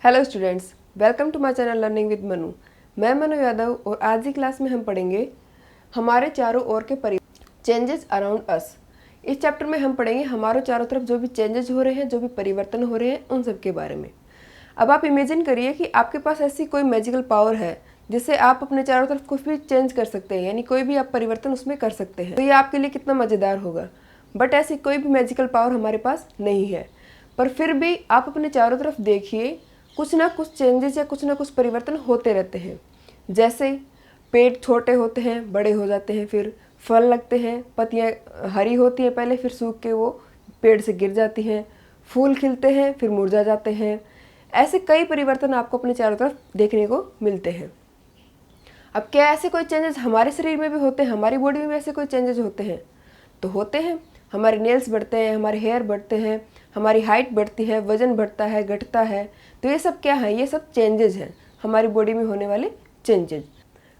Hello students, welcome to my channel learning with Manu. मैं मनु यादव और आज की क्लास में हम पढ़ेंगे हमारे चारों ओर के चेंजेस अराउंड अस। इस चैप्टर में हम पढ़ेंगे हमारे चारों तरफ जो भी चेंजेस हो रहे हैं, जो भी परिवर्तन हो रहे हैं, उन सब के बारे में। अब आप इमेजिन करिए कि आपके पास ऐसी कोई मैजिकल पावर है जिससे आप अपने चारों तरफ कुछ भी चेंज कर सकते हैं, यानी कोई भी आप परिवर्तन उसमें कर सकते हैं। तो ये आपके लिए कितना मज़ेदार होगा। बट ऐसी कोई भी मैजिकल पावर हमारे पास नहीं है, पर फिर भी आप अपने चारों तरफ देखिए, कुछ ना कुछ चेंजेस या कुछ ना कुछ परिवर्तन होते रहते हैं। जैसे पेड़ छोटे होते हैं, बड़े हो जाते हैं, फिर फल लगते हैं, पत्तियाँ हरी होती हैं पहले, फिर सूख के वो पेड़ से गिर जाती हैं, फूल खिलते हैं, फिर मुरझा जाते हैं। ऐसे कई परिवर्तन आपको अपने चारों तरफ देखने को मिलते हैं। अब क्या ऐसे कोई चेंजेस हमारे शरीर में भी होते हैं, हमारी बॉडी में भी ऐसे कोई चेंजेस होते हैं? तो होते हैं। हमारे नेल्स बढ़ते हैं, हमारे हेयर बढ़ते हैं, हमारी हाइट बढ़ती है, वजन बढ़ता है, घटता है। तो ये सब क्या है? ये सब चेंजेस हैं, हमारी बॉडी में होने वाले चेंजेस।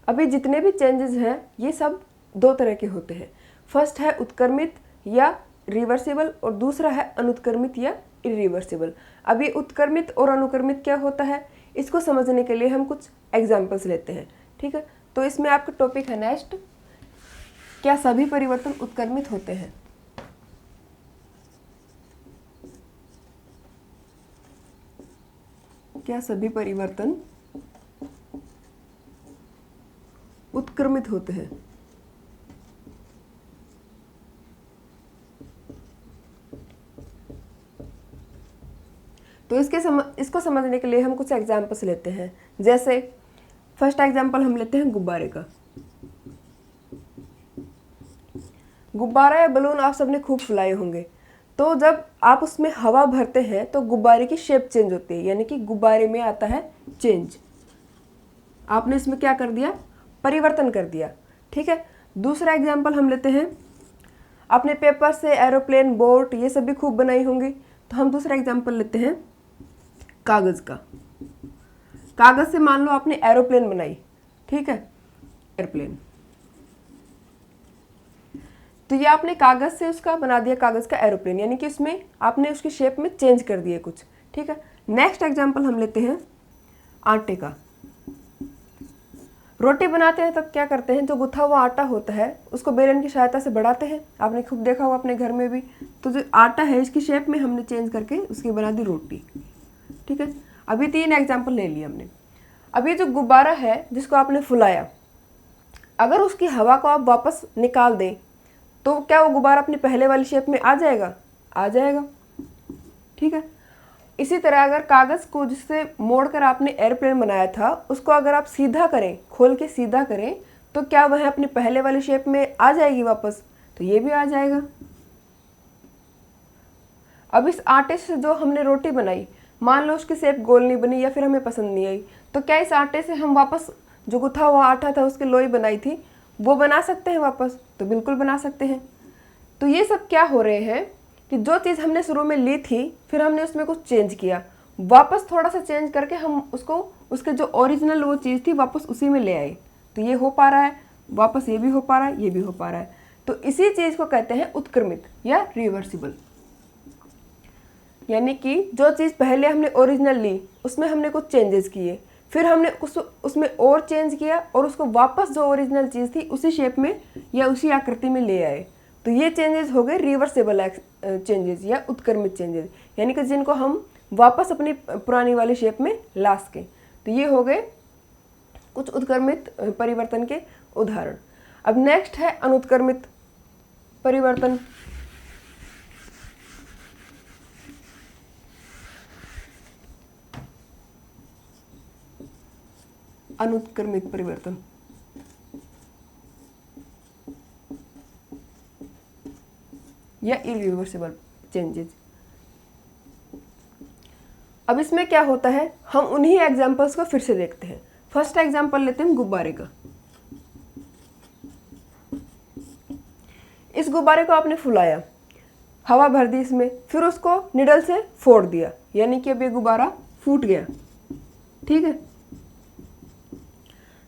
अभी जितने भी चेंजेस हैं ये सब दो तरह के होते हैं। फर्स्ट है उत्क्रमित या रिवर्सिबल और दूसरा है अनुत्क्रमित या इरिवर्सिबल। अब ये उत्क्रमित और अनुक्रमित क्या होता है, इसको समझने के लिए हम कुछ एग्जाम्पल्स लेते हैं। ठीक है, तो इसमें आपका टॉपिक है नेक्स्ट, क्या सभी परिवर्तन उत्क्रमित होते हैं? क्या सभी परिवर्तन उत्क्रमित होते हैं? तो इसको समझने के लिए हम कुछ एग्जाम्पल्स लेते हैं। जैसे फर्स्ट एग्जाम्पल हम लेते हैं गुब्बारे का। गुब्बारा या बलून आप सबने खूब फुलाए होंगे। तो जब आप उसमें हवा भरते हैं तो गुब्बारे की शेप चेंज होती है, यानी कि गुब्बारे में आता है चेंज। आपने इसमें क्या कर दिया? परिवर्तन कर दिया। ठीक है, दूसरा एग्जाम्पल हम लेते हैं, आपने पेपर से एरोप्लेन, बोट ये सब भी खूब बनाई होंगी। तो हम दूसरा एग्जाम्पल लेते हैं कागज़ का। कागज़ से मान लो आपने एरोप्लेन बनाई, ठीक है, एयरप्लेन। तो ये आपने कागज़ से उसका बना दिया, कागज़ का एरोप्लेन, यानी कि उसमें आपने उसकी शेप में चेंज कर दिया कुछ। ठीक है, नेक्स्ट एग्जाम्पल हम लेते हैं आटे का। रोटी बनाते हैं तब क्या करते हैं, जो गुथा हुआ आटा होता है उसको बेलन की सहायता से बढ़ाते हैं। आपने खूब देखा होगा अपने घर में भी। तो जो आटा है इसकी शेप में हमने चेंज करके उसकी बना दी रोटी। ठीक है, अभी 3 एग्जाम्पल ले लिए हमने। अभी जो गुब्बारा है जिसको आपने फुलाया, अगर उसकी हवा को आप वापस निकाल दें तो क्या वो गुब्बारा अपनी पहले वाली शेप में आ जाएगा? आ जाएगा। ठीक है, इसी तरह अगर कागज़ को जिससे मोड़कर आपने एयरप्लेन बनाया था उसको अगर आप सीधा करें, खोल के सीधा करें, तो क्या वह अपनी पहले वाली शेप में आ जाएगी वापस? तो ये भी आ जाएगा। अब इस आटे से जो हमने रोटी बनाई, मान लो उसकी शेप गोल नहीं बनी या फिर हमें पसंद नहीं आई, तो क्या इस आटे से हम वापस जो गुथा हुआ आटा था उसकी लोई बनाई थी वो बना सकते हैं वापस? तो बिल्कुल बना सकते हैं। तो ये सब क्या हो रहे हैं कि जो चीज़ हमने शुरू में ली थी फिर हमने उसमें कुछ चेंज किया, वापस थोड़ा सा चेंज करके हम उसको उसके जो ओरिजिनल वो चीज़ थी वापस उसी में ले आए। तो ये हो पा रहा है, वापस ये भी हो पा रहा है, ये भी हो पा रहा है। तो इसी चीज़ को कहते हैं उत्क्रमित या रिवर्सिबल। यानी कि जो चीज़ पहले हमने ओरिजिनल ली उसमें हमने कुछ चेंजेस किए, फिर हमने उसमें और चेंज किया और उसको वापस जो ओरिजिनल चीज़ थी उसी शेप में या उसी आकृति में ले आए। तो ये चेंजेस हो गए रिवर्सेबल चेंजेस या उत्क्रमित चेंजेस, यानी कि जिनको हम वापस अपनी पुरानी वाली शेप में ला सकें। तो ये हो गए कुछ उत्क्रमित परिवर्तन के उदाहरण। अब नेक्स्ट है अनुत्क्रमित परिवर्तन। अनुत्क्रमित परिवर्तन या इरिवर्सिबल चेंजेस। अब इसमें क्या होता है, हम उन्हीं एग्जाम्पल्स को फिर से देखते हैं। फर्स्ट एग्जाम्पल लेते हैं गुब्बारे का। इस गुब्बारे को आपने फुलाया, हवा भर दी इसमें, फिर उसको निडल से फोड़ दिया, यानी कि अब ये गुब्बारा फूट गया। ठीक है,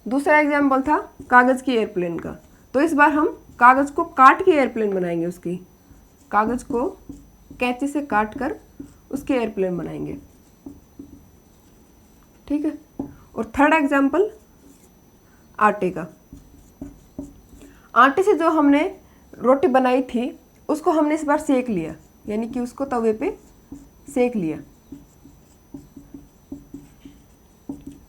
दूसरा एग्जाम्पल था कागज़ की एयरप्लेन का। तो इस बार हम कागज़ को काट के एयरप्लेन बनाएंगे, उसकी कागज़ को कैंची से काट कर उसके एयरप्लेन बनाएंगे। ठीक है। और थर्ड एग्जाम्पल आटे का। आटे से जो हमने रोटी बनाई थी उसको हमने इस बार सेक लिया, यानी कि उसको तवे पे सेक लिया,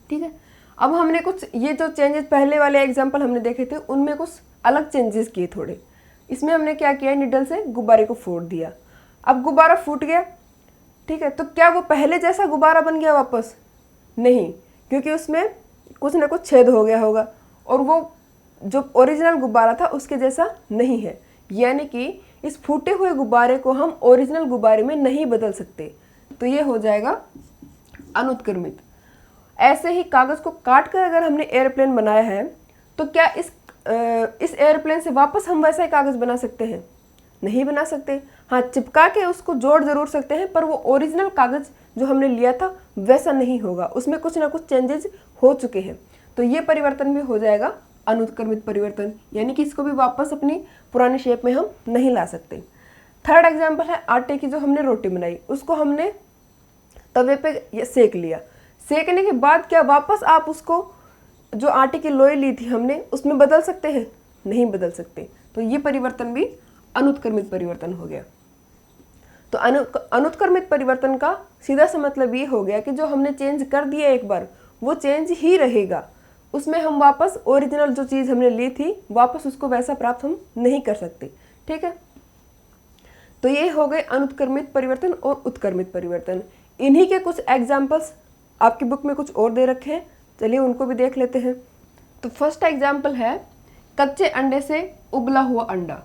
ठीक है। अब हमने कुछ ये जो चेंजेस पहले वाले एग्जाम्पल हमने देखे थे उनमें कुछ अलग चेंजेस किए थोड़े। इसमें हमने क्या किया, निडल से गुब्बारे को फोड़ दिया। अब गुब्बारा फूट गया, ठीक है। तो क्या वो पहले जैसा गुब्बारा बन गया वापस? नहीं, क्योंकि उसमें कुछ ना कुछ छेद हो गया होगा और वो जो ओरिजिनल गुब्बारा था उसके जैसा नहीं है। यानी कि इस फूटे हुए गुब्बारे को हम ओरिजिनल गुब्बारे में नहीं बदल सकते, तो ये हो जाएगा अनुत्क्रमित। ऐसे ही कागज़ को काट कर अगर हमने एयरप्लेन बनाया है तो क्या इस एयरप्लेन से वापस हम वैसा ही कागज़ बना सकते हैं? नहीं बना सकते। हाँ, चिपका के उसको जोड़ ज़रूर सकते हैं, पर वो ओरिजिनल कागज़ जो हमने लिया था वैसा नहीं होगा, उसमें कुछ ना कुछ चेंजेस हो चुके हैं। तो ये परिवर्तन भी हो जाएगा अनुत्क्रमित परिवर्तन, यानी कि इसको भी वापस अपनी पुरानी शेप में हम नहीं ला सकते। थर्ड एग्जाम्पल है आटे की जो हमने रोटी बनाई, उसको हमने तवे पे सेक लिया। सेकने के बाद क्या वापस आप उसको जो आटे की लोई ली थी हमने उसमें बदल सकते हैं? नहीं बदल सकते। तो ये परिवर्तन भी अनुत्क्रमित परिवर्तन हो गया। तो अनुत्क्रमित परिवर्तन का सीधा सा मतलब ये हो गया कि जो हमने चेंज कर दिया एक बार वो चेंज ही रहेगा, उसमें हम वापस ओरिजिनल जो चीज़ हमने ली थी वापस उसको वैसा प्राप्त हम नहीं कर सकते, ठीक है। तो ये हो गए अनुत्क्रमित परिवर्तन और उत्क्रमित परिवर्तन। इन्हीं के कुछ एग्जाम्पल्स आपकी बुक में कुछ और दे रखे हैं, चलिए उनको भी देख लेते हैं। तो फर्स्ट एग्जाम्पल है कच्चे अंडे से उबला हुआ अंडा।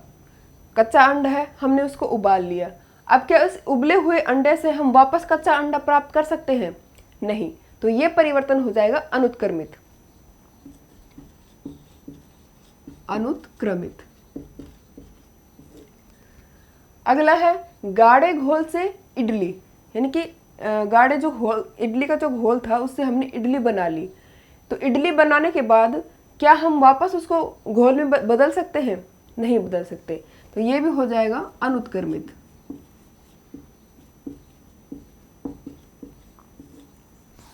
कच्चा अंडा है, हमने उसको उबाल लिया। अब क्या इस उबले हुए अंडे से हम वापस कच्चा अंडा प्राप्त कर सकते हैं? नहीं। तो ये परिवर्तन हो जाएगा अनुत्क्रमित। अनुत्क्रमित। अगला है गाढ़े घोल से इडली, यानी कि गाढ़े जो घोल, इडली का जो घोल था उससे हमने इडली बना ली। तो इडली बनाने के बाद क्या हम वापस उसको घोल में बदल सकते हैं? नहीं बदल सकते। तो ये भी हो जाएगा अनुत्क्रमित।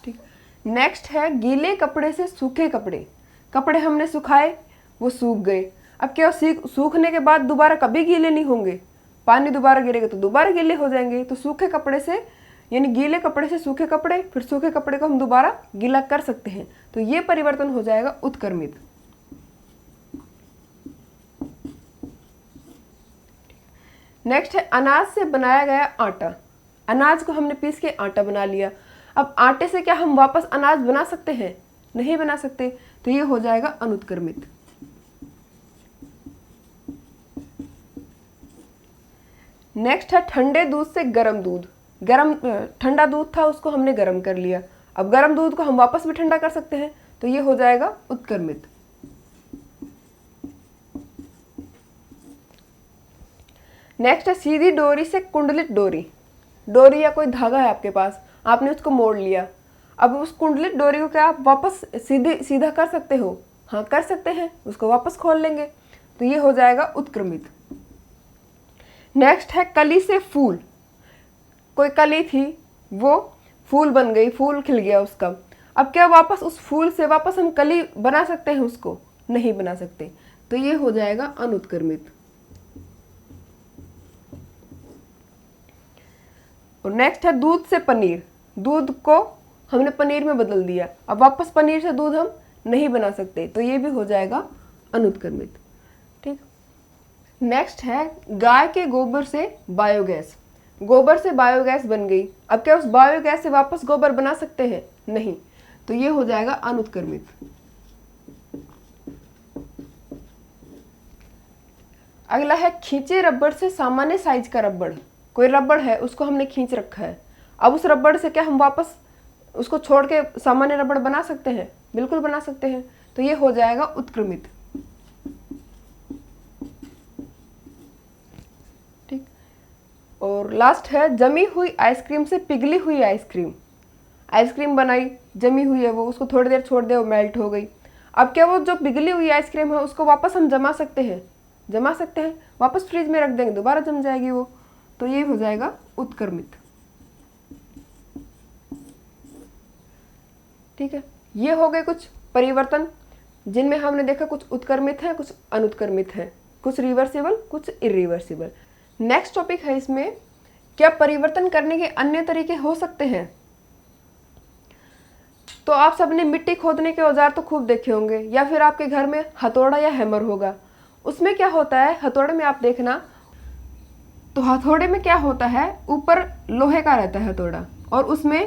ठीक। नेक्स्ट है गीले कपड़े से सूखे कपड़े। कपड़े हमने सुखाए, वो सूख गए। अब क्या सूखने के बाद दोबारा कभी गीले नहीं होंगे? पानी दोबारा गिरेगा तो दोबारा गीले हो जाएंगे। तो सूखे कपड़े से, यानी गीले कपड़े से सूखे कपड़े, फिर सूखे कपड़े को हम दोबारा गीला कर सकते हैं। तो ये परिवर्तन हो जाएगा उत्क्रमित। नेक्स्ट है अनाज से बनाया गया आटा। अनाज को हमने पीस के आटा बना लिया। अब आटे से क्या हम वापस अनाज बना सकते हैं? नहीं बना सकते। तो ये हो जाएगा अनुत्क्रमित। नेक्स्ट है ठंडे दूध से गर्म दूध। ठंडा दूध था उसको हमने गर्म कर लिया। अब गर्म दूध को हम वापस भी ठंडा कर सकते हैं। तो ये हो जाएगा उत्क्रमित। नेक्स्ट है सीधी डोरी से कुंडलित डोरी। डोरी या कोई धागा है आपके पास, आपने उसको मोड़ लिया। अब उस कुंडलित डोरी को क्या आप वापस सीधा कर सकते हो? हाँ, कर सकते हैं। उसको वापस खोल लेंगे। तो ये हो जाएगा उत्क्रमित। नेक्स्ट है कली से फूल। कोई कली थी, वो फूल बन गई, फूल खिल गया उसका। अब क्या वापस उस फूल से वापस हम कली बना सकते हैं? उसको नहीं बना सकते। तो ये हो जाएगा अनुत्क्रमित। और नेक्स्ट है दूध से पनीर। दूध को हमने पनीर में बदल दिया। अब वापस पनीर से दूध हम नहीं बना सकते। तो ये भी हो जाएगा अनुत्क्रमित। ठीक। नेक्स्ट है गाय के गोबर से बायोगैस। गोबर से बायोगैस बन गई। अब क्या उस बायोगैस से वापस गोबर बना सकते हैं? नहीं। तो ये हो जाएगा अनुत्क्रमित। अगला है खींचे रबड़ से सामान्य साइज का रबड़। कोई रबड़ है, उसको हमने खींच रखा है। अब उस रबड़ से क्या हम वापस उसको छोड़ के सामान्य रबड़ बना सकते हैं? बिल्कुल बना सकते हैं। तो ये हो जाएगा उत्क्रमित। ठीक। और लास्ट है जमी हुई आइसक्रीम से पिघली हुई आइसक्रीम। आइसक्रीम बनाई, जमी हुई है वो, उसको थोड़ी देर छोड़ दे, वो मेल्ट हो गई। अब क्या वो जो पिघली हुई आइसक्रीम है उसको वापस हम जमा सकते हैं? जमा सकते हैं। वापस फ्रिज में रख देंगे, दोबारा जम जाएगी वो। तो ये हो जाएगा उत्क्रमित। ठीक है, ये हो गए कुछ परिवर्तन जिनमें हमने देखा कुछ उत्क्रमित हैं, कुछ अनुत्क्रमित हैं, कुछ रिवर्सिबल, कुछ इरिवर्सिबल। नेक्स्ट टॉपिक है इसमें, क्या परिवर्तन करने के अन्य तरीके हो सकते हैं? तो आप सबने मिट्टी खोदने के औजार तो खूब देखे होंगे, या फिर आपके घर में हथौड़ा या हैमर होगा। उसमें क्या होता है, हथौड़े में आप देखना, तो हथौड़े में क्या होता है, ऊपर लोहे का रहता है हथौड़ा और उसमें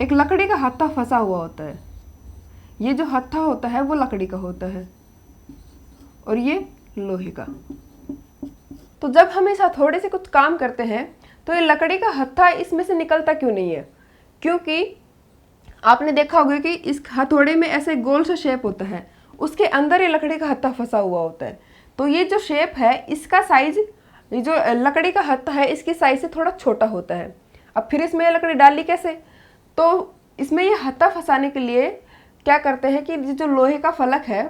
एक लकड़ी का हत्था फंसा हुआ होता है। ये जो हत्था होता है वो लकड़ी का होता है और ये लोहे का। तो जब हम इस हथौड़े से कुछ काम करते हैं तो ये लकड़ी का हत्था इसमें से निकलता क्यों नहीं है? क्योंकि आपने देखा होगा कि इस हथौड़े में ऐसे गोल सा शेप होता है, उसके अंदर ये लकड़ी का हत्था फंसा हुआ होता है। तो ये जो शेप है इसका साइज, ये जो लकड़ी का हत्था है इसकी साइज से थोड़ा छोटा होता है। अब फिर इसमें लकड़ी डाली कैसे? तो इसमें ये हत्था फंसाने के लिए क्या करते हैं कि जो लोहे का फलक है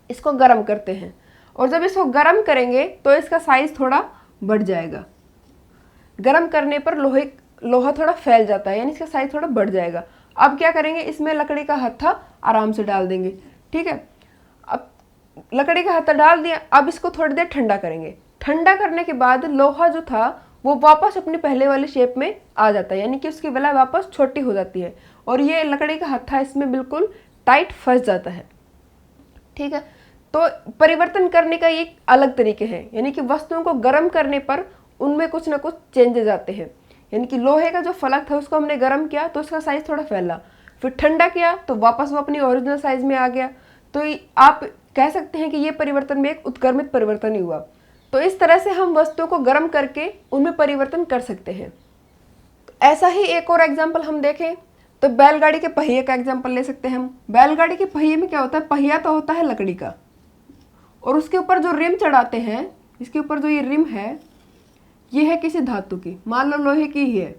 इसको गर्म करते हैं, और जब इसको गर्म करेंगे तो इसका साइज थोड़ा बढ़ जाएगा। गर्म करने पर लोहा थोड़ा फैल जाता है, यानी इसका साइज थोड़ा बढ़ जाएगा। अब क्या करेंगे, इसमें लकड़ी का हत्था आराम से डाल देंगे। ठीक है, अब लकड़ी का हत्था डाल दिया, अब इसको थोड़ी देर ठंडा करेंगे। ठंडा करने के बाद लोहा जो था वो वापस अपनी पहले वाली शेप में आ जाता है, यानी कि उसकी बेला वापस छोटी हो जाती है और ये लकड़ी का हत्था इसमें बिल्कुल टाइट फंस जाता है। ठीक है, तो परिवर्तन करने का एक अलग तरीके हैं, यानी कि वस्तुओं को गर्म करने पर उनमें कुछ ना कुछ चेंजेस आते हैं। यानी कि लोहे का जो फलक था उसको हमने गर्म किया तो उसका साइज थोड़ा फैला, फिर ठंडा किया तो वापस वो अपनी ओरिजिनल साइज में आ गया। तो आप कह सकते हैं कि ये परिवर्तन में एक उत्क्रमित परिवर्तन ही हुआ। तो इस तरह से हम वस्तुओं को गर्म करके उनमें परिवर्तन कर सकते हैं। तो ऐसा ही एक और एग्जाम्पल हम देखें तो बैलगाड़ी के पहिए का एग्जाम्पल ले सकते हैं हम। बैलगाड़ी के पहिए में क्या होता है, पहिया तो होता है लकड़ी का और उसके ऊपर जो रिम चढ़ाते हैं, इसके ऊपर जो ये रिम है ये है किसी धातु की, मान लो लोहे की ही है।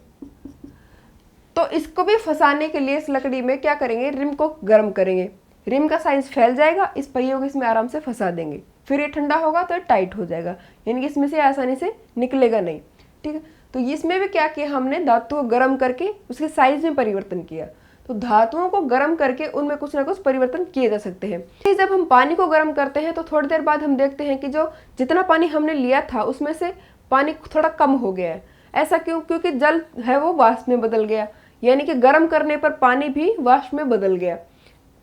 तो इसको भी फंसाने के लिए इस लकड़ी में क्या करेंगे, रिम को गर्म करेंगे, रिम का साइज फैल जाएगा, इस पहियों को इसमें आराम से फंसा देंगे, फिर ये ठंडा होगा तो ये टाइट हो जाएगा, यानी कि इसमें से आसानी से निकलेगा नहीं। ठीक है, तो इसमें भी क्या किया हमने, धातु को गर्म करके उसके साइज में परिवर्तन किया। तो धातुओं को गर्म करके उनमें कुछ ना कुछ परिवर्तन किए जा सकते हैं। जब हम पानी को गर्म करते हैं तो थोड़ी देर बाद हम देखते हैं कि जो जितना पानी हमने लिया था उसमें से पानी थोड़ा कम हो गया है। ऐसा क्यों? क्योंकि जल है वो वाष्प में बदल गया, यानी कि गर्म करने पर पानी भी वाष्प में बदल गया।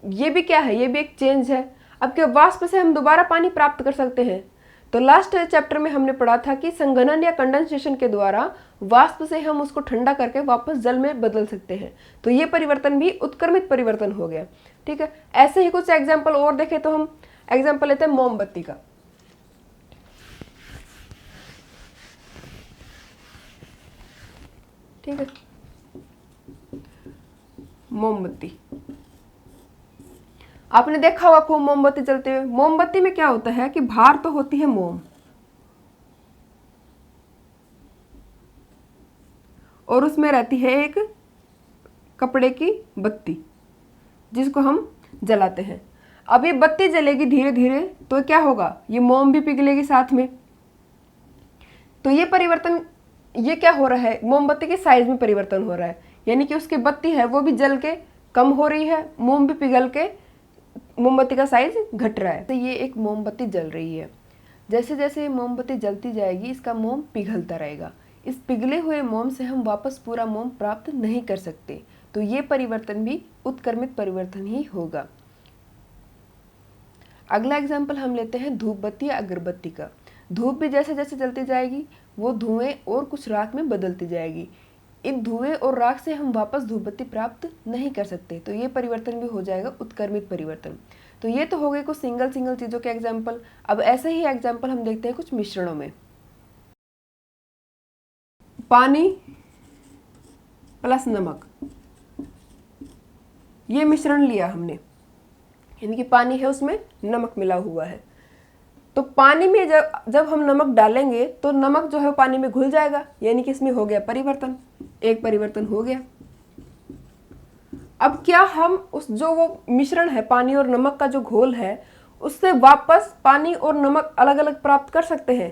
ये भी क्या है, ये भी एक चेंज है। अब क्या वाष्प से हम दोबारा पानी प्राप्त कर सकते हैं? तो लास्ट चैप्टर में हमने पढ़ा था कि संघनन या कंडेंसेशन के द्वारा वाष्प से हम उसको ठंडा करके वापस जल में बदल सकते हैं। तो ये परिवर्तन भी उत्क्रमित परिवर्तन हो गया। ठीक है, ऐसे ही कुछ एग्जाम्पल और देखें तो हम एग्जाम्पल लेते हैं मोमबत्ती का। ठीक है, मोमबत्ती आपने देखा होगा खूब मोमबत्ती जलते हुए। मोमबत्ती में क्या होता है कि बाहर तो होती है मोम और उसमें रहती है एक कपड़े की बत्ती जिसको हम जलाते हैं। अब ये बत्ती जलेगी धीरे धीरे तो क्या होगा, ये मोम भी पिघलेगी साथ में। तो ये परिवर्तन, ये क्या हो रहा है, मोमबत्ती के साइज में परिवर्तन हो रहा है, यानी कि उसकी बत्ती है वो भी जल के कम हो रही है, मोम भी पिघल के मोमबत्ती का साइज घट रहा है। तो ये एक मोमबत्ती जल रही है, जैसे जैसे मोमबत्ती जलती जाएगी इसका मोम पिघलता रहेगा। इस पिघले हुए मोम से हम वापस पूरा मोम प्राप्त नहीं कर सकते। तो ये परिवर्तन भी उत्क्रमित परिवर्तन ही होगा। अगला एग्जाम्पल हम लेते हैं धूप बत्ती या अगरबत्ती का। धूप भी जैसे जैसे जलती जाएगी वो धुएं और कुछ राख में बदलती जाएगी। इन धुएं और राख से हम वापस धूप बत्ती प्राप्त नहीं कर सकते। तो ये परिवर्तन भी हो जाएगा उत्क्रमित परिवर्तन। तो ये तो हो गए कुछ सिंगल चीज़ों के एग्जाम्पल। अब ऐसे ही एग्जाम्पल हम देखते हैं कुछ मिश्रणों में। पानी प्लस नमक, ये मिश्रण लिया हमने, यानी कि पानी है उसमें नमक मिला हुआ है। तो पानी में जब हम नमक डालेंगे तो नमक जो है पानी में घुल जाएगा, यानी कि इसमें हो गया परिवर्तन, एक परिवर्तन हो गया। अब क्या हम उस जो वो मिश्रण है पानी और नमक का जो घोल है उससे वापस पानी और नमक अलग अलग प्राप्त कर सकते हैं?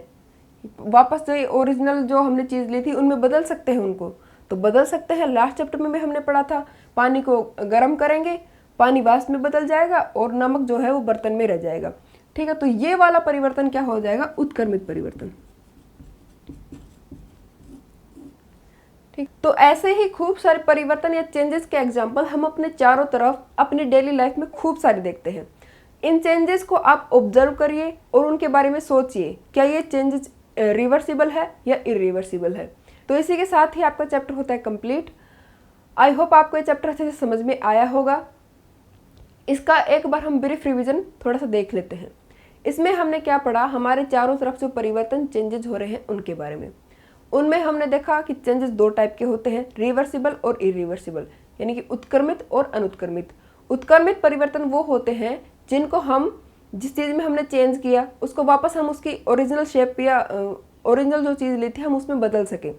वापस जो ओरिजिनल जो हमने चीज़ ली थी उनमें बदल सकते हैं उनको? तो बदल सकते हैं। लास्ट चैप्टर में भी हमने पढ़ा था, पानी को गर्म करेंगे, पानी वाष्प में बदल जाएगा और नमक जो है वो बर्तन में रह जाएगा। ठीक है, तो ये वाला परिवर्तन क्या हो जाएगा, उत्क्रमित परिवर्तन। ठीक, तो ऐसे ही खूब सारे परिवर्तन या चेंजेस के एग्जाम्पल हम अपने चारों तरफ अपनी डेली लाइफ में खूब सारे देखते हैं। इन चेंजेस को आप ऑब्जर्व करिए और उनके बारे में सोचिए, क्या ये चेंजेस रिवर्सिबल है या इरिवर्सिबल है। तो इसी के साथ ही आपका चैप्टर होता है कंप्लीट। आई होप आपको ये चैप्टर अच्छे से समझ में आया होगा। इसका एक बार हम ब्रीफ रिवीजन थोड़ा सा देख लेते हैं। इसमें हमने क्या पढ़ा, हमारे चारों तरफ जो परिवर्तन चेंजेस हो रहे हैं उनके बारे में। उनमें हमने देखा कि चेंजेस दो टाइप के होते हैं, रिवर्सिबल और इरिवर्सिबल, यानी कि उत्क्रमित और अनुत्क्रमित। उत्क्रमित परिवर्तन वो होते हैं जिनको हम, जिस चीज़ में हमने चेंज किया उसको वापस हम उसकी ओरिजिनल शेप या ओरिजिनल जो चीज़ ली थी हम उसमें बदल सकें,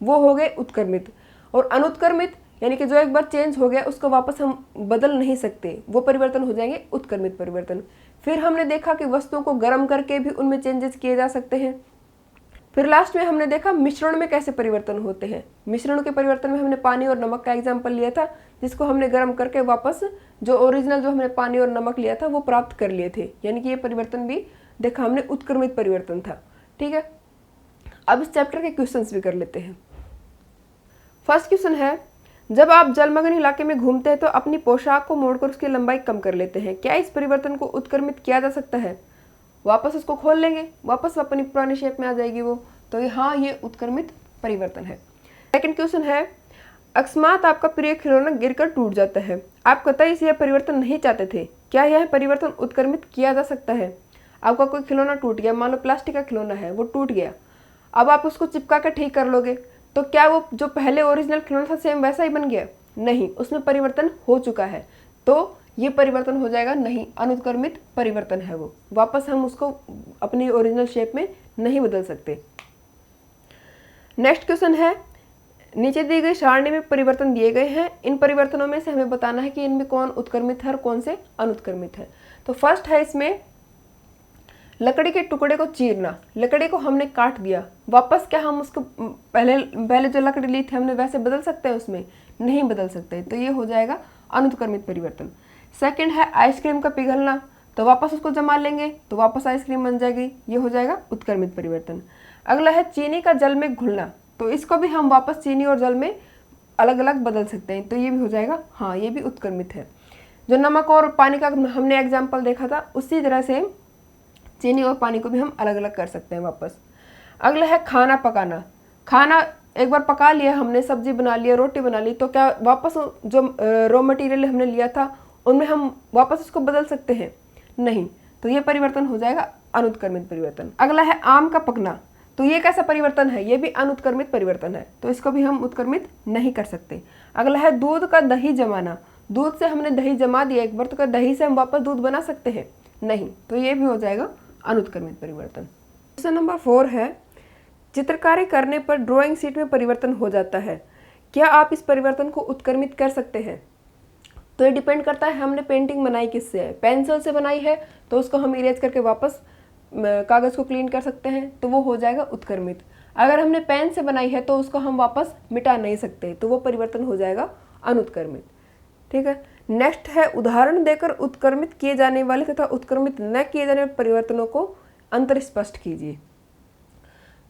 वो हो गए उत्क्रमित। और अनुत्क्रमित यानी कि जो एक बार चेंज हो गया उसको वापस हम बदल नहीं सकते, वो परिवर्तन हो जाएंगे उत्क्रमित परिवर्तन। फिर हमने देखा कि वस्तुओं को गर्म करके भी उनमें चेंजेस किए जा सकते हैं। फिर लास्ट में हमने देखा मिश्रण में कैसे परिवर्तन होते हैं। मिश्रण के परिवर्तन में हमने पानी और नमक का एग्जाम्पल लिया था, जिसको हमने गर्म करके वापस जो ओरिजिनल जो हमने पानी और नमक लिया था वो प्राप्त कर लिए थे, यानी कि ये परिवर्तन भी देखा हमने उत्क्रमित परिवर्तन था। ठीक है, अब इस चैप्टर के क्वेश्चंस भी कर लेते हैं। फर्स्ट क्वेश्चन है, जब आप जलमग्न इलाके में घूमते हैं तो अपनी पोशाक को मोड़कर उसकी लंबाई कम कर लेते हैं, क्या इस परिवर्तन को उत्क्रमित किया जा सकता है? वापस उसको खोल लेंगे, वापस अपनी पुरानी शेप में आ जाएगी वो, तो हाँ ये उत्क्रमित परिवर्तन है। सेकंड क्वेश्चन है, अकस्मात आपका प्रिय खिलौना गिरकर टूट जाता है, आप कतई यह परिवर्तन नहीं चाहते थे, क्या यह परिवर्तन उत्क्रमित किया जा सकता है? आपका कोई खिलौना टूट गया, मान लो प्लास्टिक का खिलौना है, वो टूट गया, अब आप उसको चिपका कर ठीक कर लोगे, तो क्या वो जो पहले ओरिजिनल खिलौना था सेम वैसा ही बन गया? नहीं, उसमें परिवर्तन हो चुका है, तो ये परिवर्तन हो जाएगा नहीं, अनुत्क्रमित परिवर्तन है वो, वापस हम उसको अपनी ओरिजिनल शेप में नहीं बदल सकते। नेक्स्ट क्वेश्चन है, नीचे दी गई सारणी में परिवर्तन दिए गए हैं, इन परिवर्तनों में से हमें बताना है कि इनमें कौन उत्क्रमित है और कौन से अनुत्क्रमित है। तो फर्स्ट है इसमें लकड़ी के टुकड़े को चीरना, लकड़ी को हमने काट दिया, वापस क्या हम उसको पहले जो लकड़ी ली थी हमने वैसे बदल सकते हैं? उसमें नहीं बदल सकते, तो ये हो जाएगा अनुत्क्रमित परिवर्तन। सेकंड है आइसक्रीम का पिघलना, तो वापस उसको जमा लेंगे तो वापस आइसक्रीम बन जाएगी, ये हो जाएगा उत्क्रमित परिवर्तन। अगला है चीनी का जल में घुलना, तो इसको भी हम वापस चीनी और जल में अलग अलग बदल सकते हैं, तो ये भी हो जाएगा हाँ ये भी उत्क्रमित है। जो नमक और पानी का हमने एग्जाम्पल देखा था उसी तरह से चीनी और पानी को भी हम अलग अलग कर सकते हैं वापस। अगला है खाना पकाना, खाना एक बार पका लिया हमने, सब्जी बना लिया, रोटी बना ली, तो क्या वापस जो रॉ मटेरियल हमने लिया था उनमें हम वापस उसको बदल सकते हैं? नहीं, तो ये परिवर्तन हो जाएगा अनुत्क्रमित परिवर्तन। अगला है आम का पकना, तो ये कैसा परिवर्तन है? ये भी अनुत्क्रमित परिवर्तन है, तो इसको भी हम उत्क्रमित नहीं कर सकते। अगला है दूध का दही जमाना, दूध से हमने दही जमा दिया एक बार, तो क्या दही से हम वापस दूध बना सकते हैं? नहीं, तो ये भी हो जाएगा अनुत्क्रमित परिवर्तन। क्वेश्चन नंबर 4 है, चित्रकारी करने पर ड्राइंग शीट में परिवर्तन हो जाता है, क्या आप इस परिवर्तन को उत्क्रमित कर सकते हैं? तो ये डिपेंड करता है हमने पेंटिंग बनाई किससे है। पेंसिल से बनाई है तो उसको हम इरेज करके वापस कागज़ को क्लीन कर सकते हैं, तो वो हो जाएगा उत्क्रमित। अगर हमने पेन से बनाई है तो उसको हम वापस मिटा नहीं सकते, तो वो परिवर्तन हो जाएगा अनुत्क्रमित। ठीक है, नेक्स्ट है उदाहरण देकर उत्क्रमित किए जाने वाले तथा उत्क्रमित न किए जाने वाले परिवर्तनों को अंतर स्पष्ट कीजिए।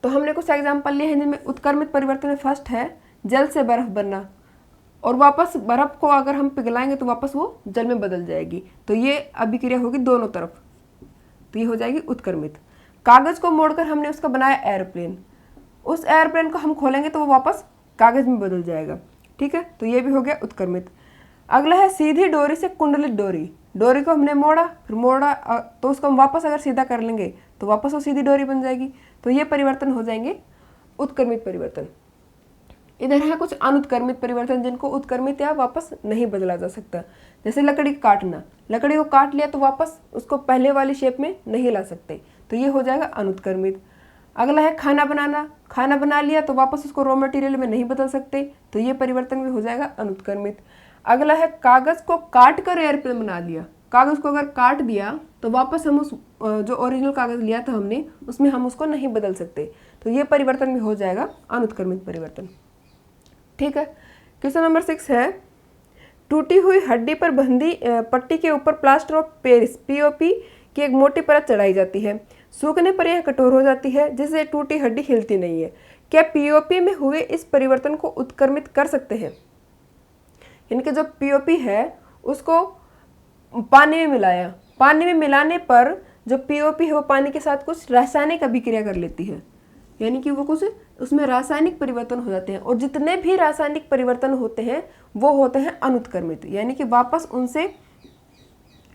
तो हमने कुछ एग्जाम्पल लिए हैं जिनमें उत्क्रमित परिवर्तन में फर्स्ट है जल से बर्फ बनना, और वापस बर्फ को अगर हम पिघलाएंगे तो वापस वो जल में बदल जाएगी, तो ये अभिक्रिया होगी दोनों तरफ, तो ये हो जाएगी उत्क्रमित। कागज को मोड़कर हमने उसका बनाया एयरप्लेन, उस एयरप्लेन को हम खोलेंगे तो वो वापस कागज में बदल जाएगा। ठीक है, तो ये भी हो गया उत्क्रमित। अगला है सीधी डोरी से कुंडलित डोरी, डोरी को हमने मोड़ा, फिर मोड़ा तो उसको हम वापस अगर सीधा कर लेंगे तो वापस वो सीधी डोरी बन जाएगी, तो ये परिवर्तन हो जाएंगे उत्क्रमित परिवर्तन। इधर है कुछ अनुत्क्रमित परिवर्तन जिनको उत्क्रमित या वापस नहीं बदला जा सकता, जैसे लकड़ी काटना, लकड़ी को काट लिया तो वापस उसको पहले वाली शेप में नहीं ला सकते, तो ये हो जाएगा अनुत्क्रमित। अगला है खाना बनाना, खाना बना लिया तो वापस उसको रॉ मटेरियल में नहीं बदल सकते, तो ये परिवर्तन भी हो जाएगा अनुत्क्रमित। अगला है कागज को काट कर एयरप्लेन बना लिया, कागज को अगर काट दिया तो वापस हम उस जो ओरिजिनल कागज लिया था हमने उसमें हम उसको नहीं बदल सकते, तो ये परिवर्तन भी हो जाएगा अनुत्क्रमित परिवर्तन। ठीक है। क्वेश्चन नंबर 6 है, टूटी हुई हड्डी पर बंधी पट्टी के ऊपर प्लास्टर ऑफ पेरिस पीओपी की एक मोटी परत चढ़ाई जाती है। सूखने पर यह कठोर हो जाती है जिससे टूटी हड्डी हिलती नहीं है। क्या पीओपी में हुए इस परिवर्तन को उत्क्रमित कर सकते हैं? यानी कि जो पीओपी है उसको पानी में मिलाया, पानी में मिलाने पर जो पीओपी है वो पानी के साथ कुछ रासायनिक अभिक्रिया कर लेती है, यानी कि वो कुछ उसमें रासायनिक परिवर्तन हो जाते हैं, और जितने भी रासायनिक परिवर्तन होते हैं वो होते हैं अनुत्क्रमित, यानी कि वापस उनसे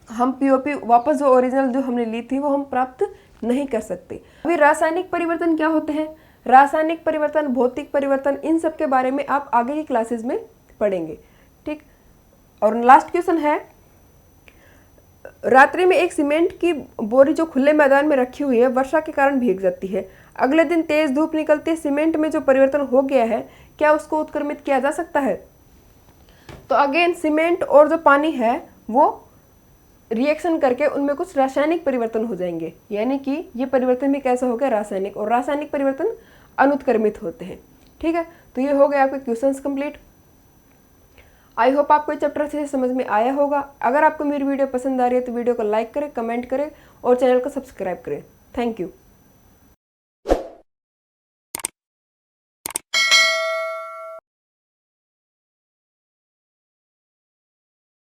हम पीओपी वापस जो ओरिजिनल जो हमने ली थी वो हम प्राप्त नहीं कर सकते। अभी रासायनिक परिवर्तन क्या होते हैं, रासायनिक परिवर्तन, भौतिक परिवर्तन, इन सब के बारे में आप आगे की क्लासेस में पढ़ेंगे। ठीक। और लास्ट क्वेश्चन है, रात्रि में एक सीमेंट की बोरी जो खुले मैदान में रखी हुई है वर्षा के कारण भीग जाती है। अगले दिन तेज धूप निकलती है, सीमेंट में जो परिवर्तन हो गया है क्या उसको उत्क्रमित किया जा सकता है? तो अगेन सीमेंट और जो पानी है वो रिएक्शन करके उनमें कुछ रासायनिक परिवर्तन हो जाएंगे, यानी कि ये परिवर्तन भी कैसा हो गया, रासायनिक, और रासायनिक परिवर्तन अनुत्क्रमित होते हैं। ठीक है, तो ये हो गया आपके क्वेश्चंस कंप्लीट। आई होप आपको ये चैप्टर अच्छे से समझ में आया होगा। अगर आपको मेरी वीडियो पसंद आ रही है तो वीडियो को लाइक करें, कमेंट करें और चैनल को सब्सक्राइब करें। Thank you.